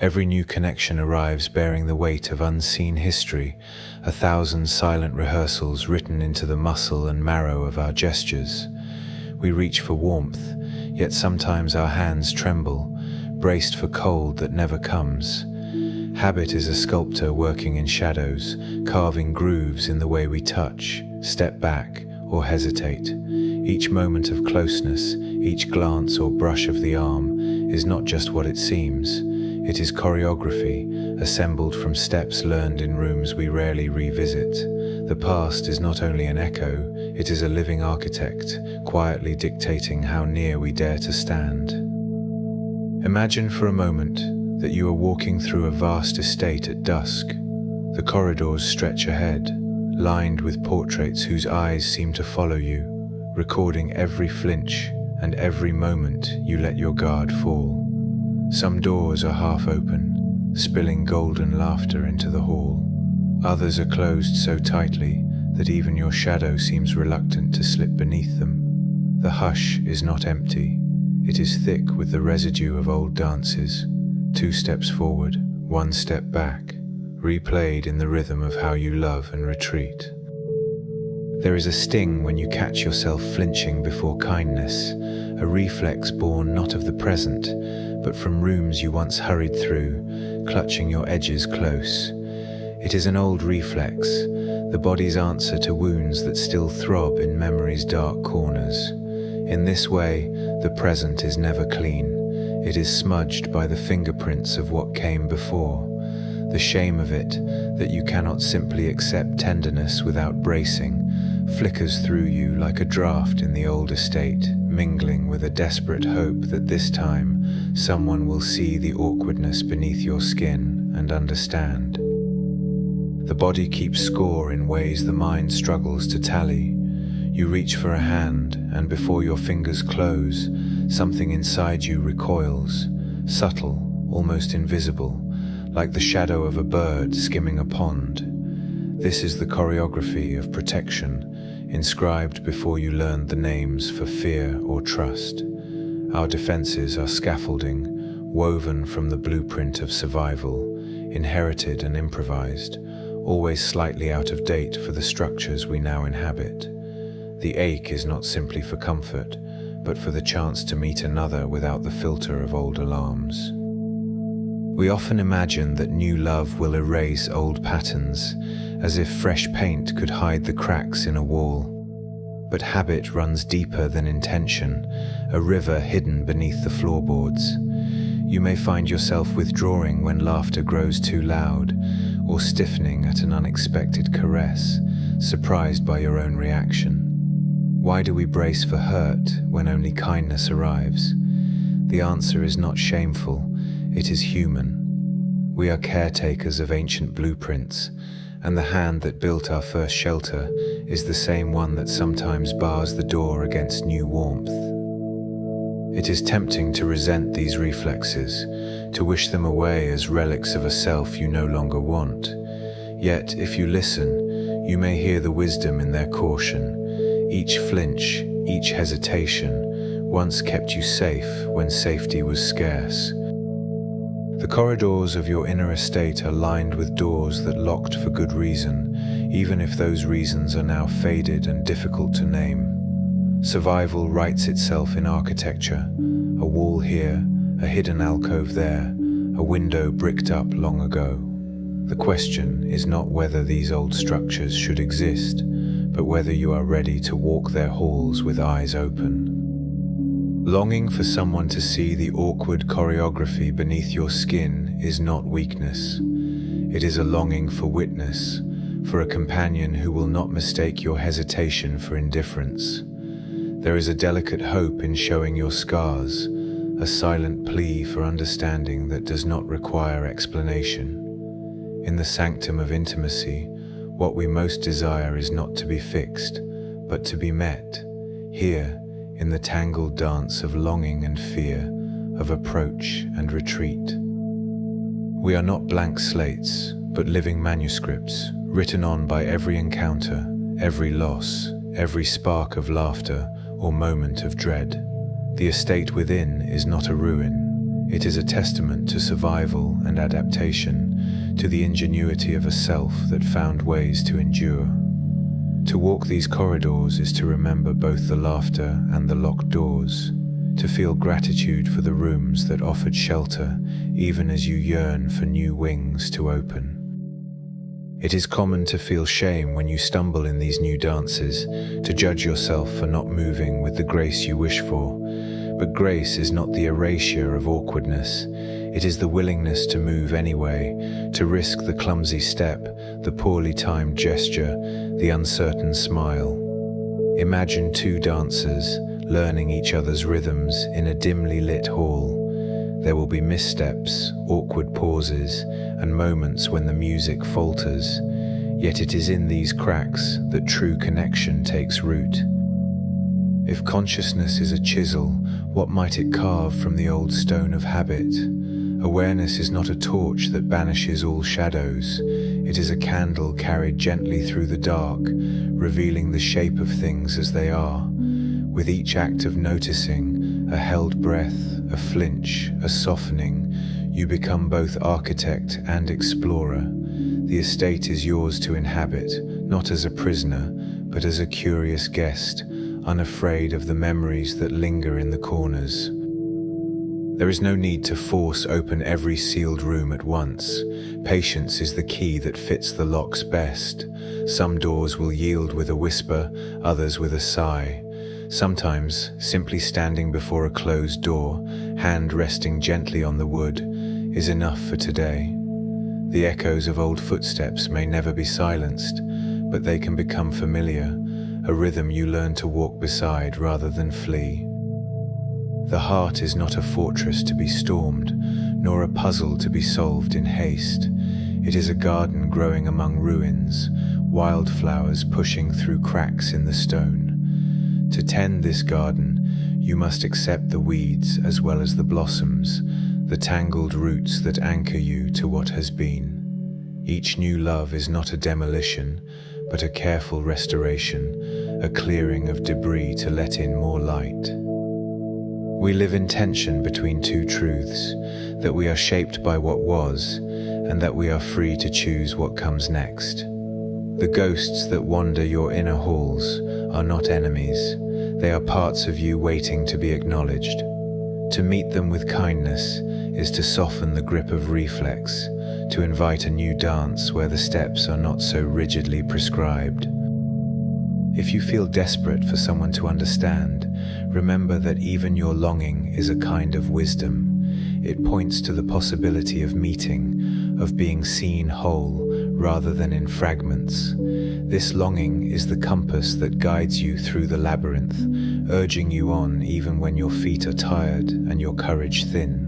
Every new connection arrives bearing the weight of unseen history, 1,000 silent rehearsals written into the muscle and marrow of our gestures. We reach for warmth, yet sometimes our hands tremble, braced for cold that never comes. Habit is a sculptor working in shadows, carving grooves in the way we touch, step back, or hesitate. Each moment of closeness, each glance or brush of the arm, is not just what it seems. It is choreography, assembled from steps learned in rooms we rarely revisit. The past is not only an echo, it is a living architect, quietly dictating how near we dare to stand. Imagine for a moment that you are walking through a vast estate at dusk. The corridors stretch ahead, lined with portraits whose eyes seem to follow you, recording every flinch and every moment you let your guard fall. Some doors are half open, spilling golden laughter into the hall. Others are closed so tightly that even your shadow seems reluctant to slip beneath them. The hush is not empty. It is thick with the residue of old dances. 2 steps forward, 1 step back, replayed in the rhythm of how you love and retreat. There is a sting when you catch yourself flinching before kindness, a reflex born not of the present, but from rooms you once hurried through, clutching your edges close. It is an old reflex, the body's answer to wounds that still throb in memory's dark corners. In this way, the present is never clean. It is smudged by the fingerprints of what came before. The shame of it, that you cannot simply accept tenderness without bracing, flickers through you like a draft in the old estate, mingling with a desperate hope that this time someone will see the awkwardness beneath your skin and understand. The body keeps score in ways the mind struggles to tally. You reach for a hand, and before your fingers close, something inside you recoils, subtle, almost invisible, like the shadow of a bird skimming a pond. This is the choreography of protection, inscribed before you learned the names for fear or trust. Our defenses are scaffolding, woven from the blueprint of survival, inherited and improvised, always slightly out of date for the structures we now inhabit. The ache is not simply for comfort, but for the chance to meet another without the filter of old alarms. We often imagine that new love will erase old patterns, as if fresh paint could hide the cracks in a wall. But habit runs deeper than intention, a river hidden beneath the floorboards. You may find yourself withdrawing when laughter grows too loud, or stiffening at an unexpected caress, surprised by your own reaction. Why do we brace for hurt when only kindness arrives? The answer is not shameful, it is human. We are caretakers of ancient blueprints, and the hand that built our first shelter is the same one that sometimes bars the door against new warmth. It is tempting to resent these reflexes, to wish them away as relics of a self you no longer want. Yet, if you listen, you may hear the wisdom in their caution. Each flinch, each hesitation, once kept you safe when safety was scarce. The corridors of your inner estate are lined with doors that locked for good reason, even if those reasons are now faded and difficult to name. Survival writes itself in architecture, a wall here, a hidden alcove there, a window bricked up long ago. The question is not whether these old structures should exist, but whether you are ready to walk their halls with eyes open. Longing for someone to see the awkward choreography beneath your skin is not weakness. It is a longing for witness, for a companion who will not mistake your hesitation for indifference. There is a delicate hope in showing your scars, a silent plea for understanding that does not require explanation. In the sanctum of intimacy, what we most desire is not to be fixed, but to be met, here, in the tangled dance of longing and fear, of approach and retreat. We are not blank slates, but living manuscripts, written on by every encounter, every loss, every spark of laughter or moment of dread. The estate within is not a ruin, It is a testament to survival and adaptation, to the ingenuity of a self that found ways to endure. To walk these corridors is to remember both the laughter and the locked doors, to feel gratitude for the rooms that offered shelter, even as you yearn for new wings to open. It is common to feel shame when you stumble in these new dances, to judge yourself for not moving with the grace you wish for. But grace is not the erasure of awkwardness. It is the willingness to move anyway, to risk the clumsy step, the poorly timed gesture, the uncertain smile. Imagine two dancers learning each other's rhythms in a dimly lit hall. There will be missteps, awkward pauses, and moments when the music falters. Yet it is in these cracks that true connection takes root. If consciousness is a chisel, what might it carve from the old stone of habit? Awareness is not a torch that banishes all shadows. It is a candle carried gently through the dark, revealing the shape of things as they are. With each act of noticing, a held breath, a flinch, a softening, you become both architect and explorer. The estate is yours to inhabit, not as a prisoner, but as a curious guest, unafraid of the memories that linger in the corners. There is no need to force open every sealed room at once. Patience is the key that fits the locks best. Some doors will yield with a whisper, others with a sigh. Sometimes, simply standing before a closed door, hand resting gently on the wood, is enough for today. The echoes of old footsteps may never be silenced, but they can become familiar, a rhythm you learn to walk beside rather than flee. The heart is not a fortress to be stormed, nor a puzzle to be solved in haste. It is a garden growing among ruins, wildflowers pushing through cracks in the stone. To tend this garden, you must accept the weeds as well as the blossoms, the tangled roots that anchor you to what has been. Each new love is not a demolition, but a careful restoration, a clearing of debris to let in more light. We live in tension between two truths, that we are shaped by what was, and that we are free to choose what comes next. The ghosts that wander your inner halls are not enemies. They are parts of you waiting to be acknowledged. To meet them with kindness is to soften the grip of reflex, to invite a new dance where the steps are not so rigidly prescribed. If you feel desperate for someone to understand, remember that even your longing is a kind of wisdom. It points to the possibility of meeting, of being seen whole rather than in fragments. This longing is the compass that guides you through the labyrinth, urging you on even when your feet are tired and your courage thin.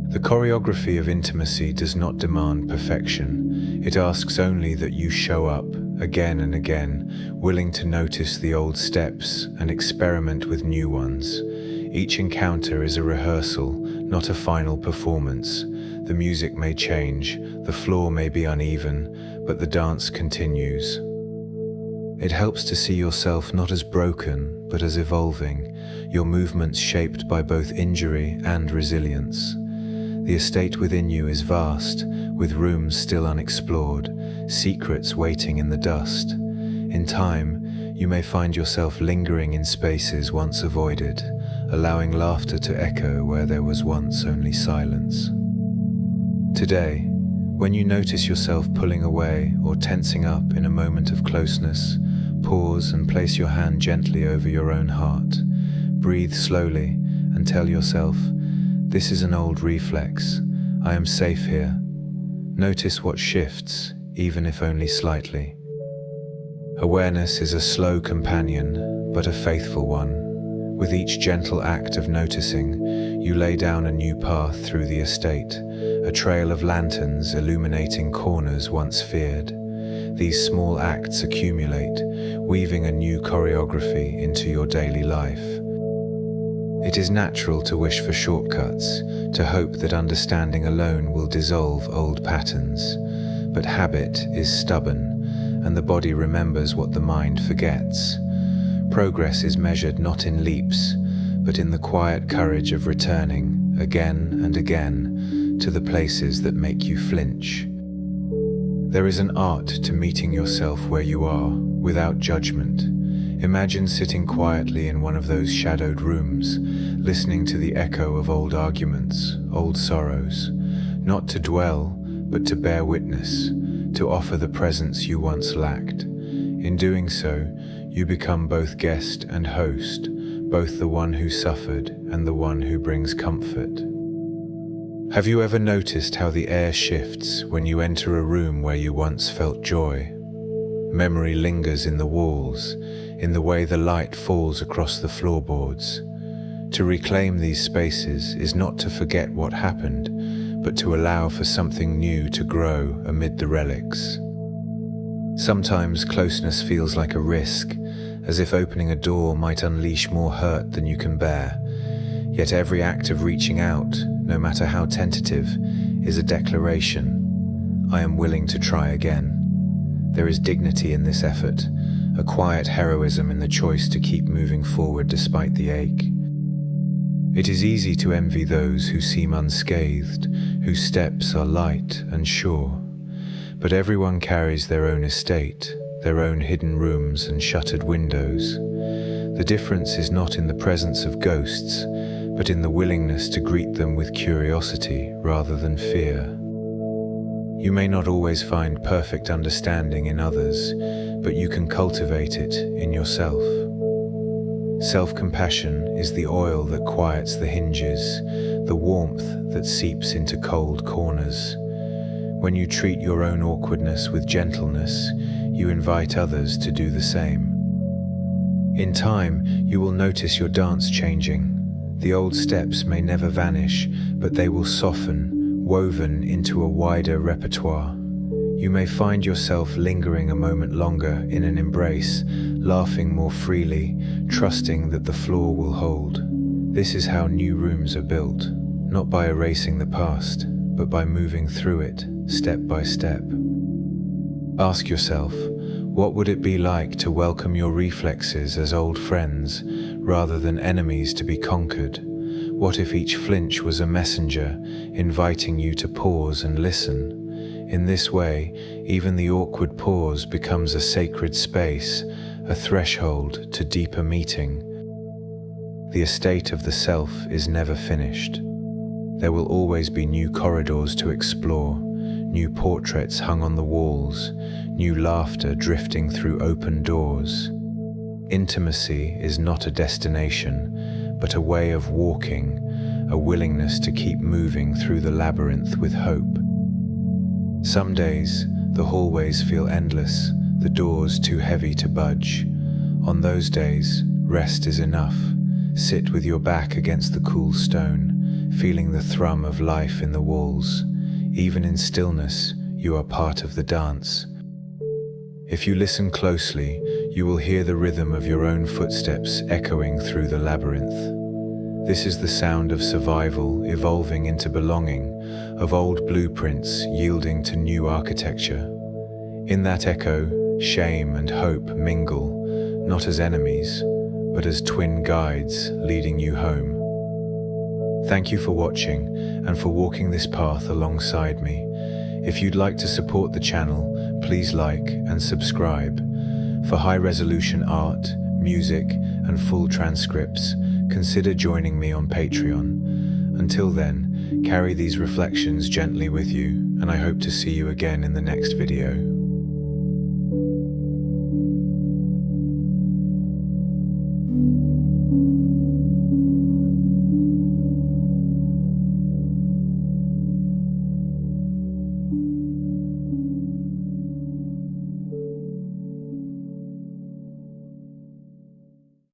The choreography of intimacy does not demand perfection. It asks only that you show up again and again, willing to notice the old steps and experiment with new ones. Each encounter is a rehearsal, not a final performance. The music may change, the floor may be uneven, but the dance continues. It helps to see yourself not as broken, but as evolving, your movements shaped by both injury and resilience. The estate within you is vast, with rooms still unexplored, secrets waiting in the dust. In time, you may find yourself lingering in spaces once avoided, allowing laughter to echo where there was once only silence. Today, when you notice yourself pulling away or tensing up in a moment of closeness, pause and place your hand gently over your own heart. Breathe slowly and tell yourself, "This is an old reflex. I am safe here." Notice what shifts, even if only slightly. Awareness is a slow companion, but a faithful one. With each gentle act of noticing, you lay down a new path through the estate, a trail of lanterns illuminating corners once feared. These small acts accumulate, weaving a new choreography into your daily life. It is natural to wish for shortcuts, to hope that understanding alone will dissolve old patterns. But habit is stubborn, and the body remembers what the mind forgets. Progress is measured not in leaps, but in the quiet courage of returning again and again, to the places that make you flinch. There is an art to meeting yourself where you are, without judgment. Imagine sitting quietly in one of those shadowed rooms, listening to the echo of old arguments, old sorrows, not to dwell, but to bear witness, to offer the presence you once lacked. In doing so, you become both guest and host, both the one who suffered and the one who brings comfort. Have you ever noticed how the air shifts when you enter a room where you once felt joy? Memory lingers in the walls, in the way the light falls across the floorboards. To reclaim these spaces is not to forget what happened, but to allow for something new to grow amid the relics. Sometimes closeness feels like a risk, as if opening a door might unleash more hurt than you can bear. Yet every act of reaching out, no matter how tentative, is a declaration. I am willing to try again. There is dignity in this effort, a quiet heroism in the choice to keep moving forward despite the ache. It is easy to envy those who seem unscathed, whose steps are light and sure. But everyone carries their own estate, their own hidden rooms and shuttered windows. The difference is not in the presence of ghosts, but in the willingness to greet them with curiosity rather than fear. You may not always find perfect understanding in others, but you can cultivate it in yourself. Self-compassion is the oil that quiets the hinges, the warmth that seeps into cold corners. When you treat your own awkwardness with gentleness, you invite others to do the same. In time, you will notice your dance changing. The old steps may never vanish, but they will soften, woven into a wider repertoire. You may find yourself lingering a moment longer in an embrace, laughing more freely, trusting that the floor will hold. This is how new rooms are built, not by erasing the past, but by moving through it, step by step. Ask yourself, what would it be like to welcome your reflexes as old friends, rather than enemies to be conquered? What if each flinch was a messenger, inviting you to pause and listen? In this way, even the awkward pause becomes a sacred space, a threshold to deeper meeting. The estate of the self is never finished. There will always be new corridors to explore, new portraits hung on the walls, new laughter drifting through open doors. Intimacy is not a destination, but a way of walking, a willingness to keep moving through the labyrinth with hope. Some days, the hallways feel endless, the doors too heavy to budge. On those days, rest is enough. Sit with your back against the cool stone, feeling the thrum of life in the walls. Even in stillness, you are part of the dance. If you listen closely, you will hear the rhythm of your own footsteps echoing through the labyrinth. This is the sound of survival evolving into belonging, of old blueprints yielding to new architecture. In that echo, shame and hope mingle, not as enemies, but as twin guides leading you home. Thank you for watching and for walking this path alongside me. If you'd like to support the channel, please like and subscribe. For high-resolution art, music, and full transcripts, consider joining me on Patreon. Until then, carry these reflections gently with you, and I hope to see you again in the next video.